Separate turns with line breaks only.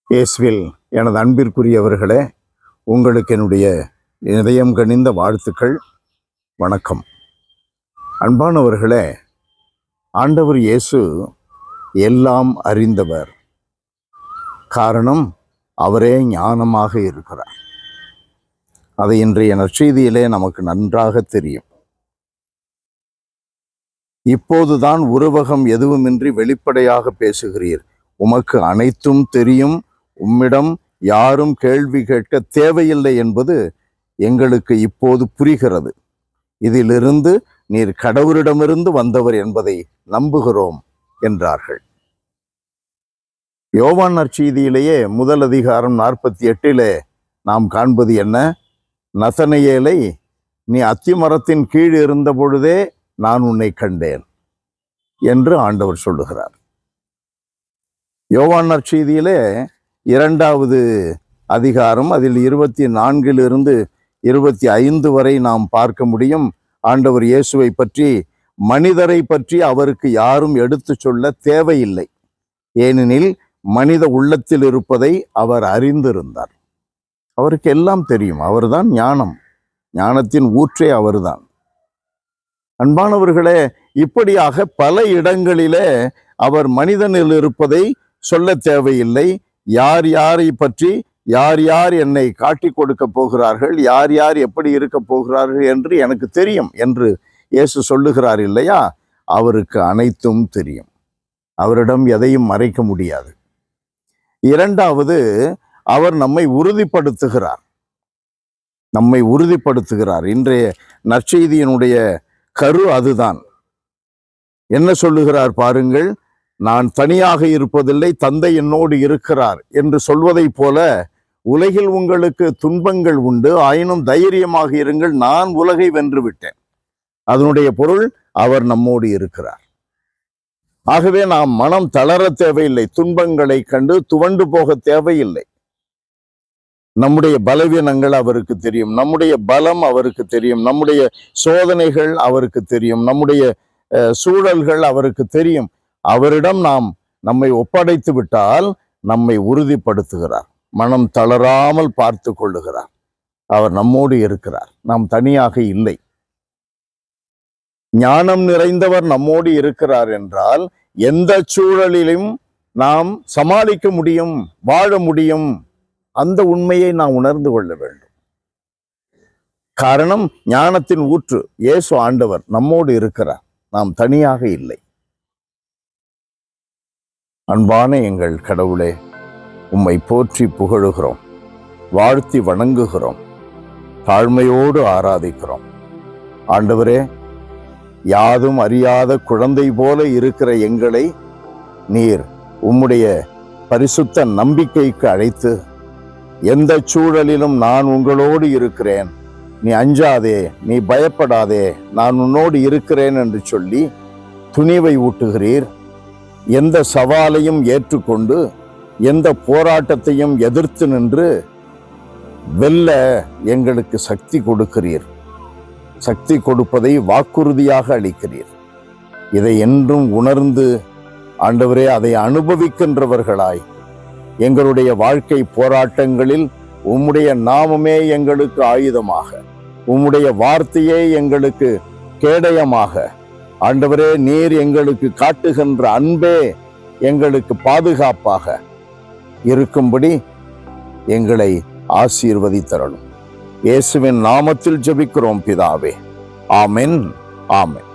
இயேசுவில் எனது அன்பிற்குரியவர்களே, உங்களுக்கு என்னுடைய இதயம் கனிந்த வாழ்த்துக்கள். வணக்கம். அன்பானவர்களே, ஆண்டவர் இயேசு எல்லாம் அறிந்தவர். காரணம், அவரே ஞானமாக இருக்கிறார். அதை இன்றைய நற்செய்தியிலே நமக்கு நன்றாக தெரியும். இப்போதுதான் உருவகம் எதுவுமின்றி வெளிப்படையாக பேசுகிறீர். உமக்கு அனைத்தும் தெரியும். உம்மிடம் யாரும் கேள்வி கேட்க தேவையில்லை என்பது எங்களுக்கு இப்போது புரிகிறது. இதிலிருந்து நீர் கடவுளிடமிருந்து வந்தவர் என்பதை நம்புகிறோம் என்றார்கள். யோவான் நற்செய்தியிலேயே முதல் அதிகாரம் 48 நாம் காண்பது என்ன? நதனேயேலை, நீ அத்திமரத்தின் கீழ் இருந்த பொழுதே நான் உன்னை கண்டேன் என்று ஆண்டவர் சொல்லுகிறார். யோவான் நற்செய்தியிலே 2வது அதிகாரம், அதில் 24 25 வரை நாம் பார்க்க முடியும். ஆண்டவர் இயேசுவை பற்றி, மனிதரை பற்றி அவருக்கு யாரும் எடுத்து சொல்ல தேவையில்லை. ஏனெனில் மனித உள்ளத்தில் இருப்பதை அவர் அறிந்திருந்தார். அவருக்கு எல்லாம் தெரியும். அவர்தான் ஞானம், ஞானத்தின் ஊற்றே அவர்தான். அன்பானவர்களே, இப்படியாக பல இடங்களிலே அவர் மனிதனில் இருப்பதை சொல்ல தேவையில்லை. யார் யாரை பற்றி, யார் யார் என்னை காட்டி கொடுக்க போகிறார்கள், யார் யார் எப்படி இருக்க போகிறார்கள் என்று எனக்கு தெரியும் என்று இயேசு சொல்லுகிறார் இல்லையா? அவருக்கு அனைத்தும் தெரியும். அவரிடம் எதையும் மறைக்க முடியாது. 2வது, அவர் நம்மை உறுதிப்படுத்துகிறார். இன்றைய நற்செய்தியினுடைய கரு அதுதான். என்ன சொல்லுகிறார் பாருங்கள். நான் தனியாக இருப்பதில்லை, தந்தை என்னோடு இருக்கிறார் என்று சொல்வதை போல, உலகில் உங்களுக்கு துன்பங்கள் உண்டு, ஆயினும் தைரியமாக இருங்கள், நான் உலகை வென்று விட்டேன். அதனுடைய பொருள், அவர் நம்மோடு இருக்கிறார். ஆகவே நாம் மனம் தளர தேவையில்லை, துன்பங்களை கண்டு துவண்டு போக தேவையில்லை. நம்முடைய பலவீனங்கள் அவருக்கு தெரியும், நம்முடைய பலம் அவருக்கு தெரியும், நம்முடைய சோதனைகள் அவருக்கு தெரியும், நம்முடைய சூழல்கள் அவருக்கு தெரியும். அவரிடம் நாம் நம்மை ஒப்படைத்து விட்டால் நம்மை உறுதிப்படுத்துகிறார், மனம் தளராமல் பார்த்து கொள்ளுகிறார். அவர் நம்மோடு இருக்கிறார், நாம் தனியாக இல்லை. ஞானம் நிறைந்தவர் நம்மோடு இருக்கிறார் என்றால் எந்த சூழலிலும் நாம் சமாளிக்க முடியும், வாழ முடியும். அந்த உண்மையை நாம் உணர்ந்து கொள்ள வேண்டும். காரணம், ஞானத்தின் ஊற்று இயேசு ஆண்டவர் நம்மோடு இருக்கிறார், நாம் தனியாக இல்லை. அன்பான எங்கள் கடவுளே, உம்மை போற்றி புகழுகிறோம், வாழ்த்தி வணங்குகிறோம், தாழ்மையோடு ஆராதிக்கிறோம். ஆண்டவரே, யாதும் அறியாத குழந்தை போல இருக்கிற எங்களை நீர் உம்முடைய பரிசுத்த நம்பிக்கைக்கு அழைத்து, எந்த சூழலிலும் நான் உங்களோடு இருக்கிறேன், நீ அஞ்சாதே, நீ பயப்படாதே, நான் உன்னோடு இருக்கிறேன் என்று சொல்லி துணிவை ஊட்டுகிறீர். எந்த சவாலையும் ஏற்றுக்கொண்டு, எந்த போராட்டத்தையும் எதிர்த்து நின்று வெல்ல எங்களுக்கு சக்தி கொடுக்கிறீர். சக்தி கொடுப்பதை வாக்குறுதியாக அளிக்கிறீர். இதை என்றும் உணர்ந்து ஆண்டவரே, அதை அனுபவிக்கின்றவர்களாய் எங்களுடைய வாழ்க்கை போராட்டங்களில் உம்முடைய நாமமே எங்களுக்கு ஆயுதமாக, உம்முடைய வார்த்தையே எங்களுக்கு கேடயமாக, ஆண்டவரே, நீர் எங்களுக்கு காட்டுகின்ற அன்பே எங்களுக்கு பாதுகாப்பாக இருக்கும்படி எங்களை ஆசீர்வதித்தருளும். இயேசுவின் நாமத்தில் ஜெபிக்கிறோம் பிதாவே. ஆமென், ஆமென்.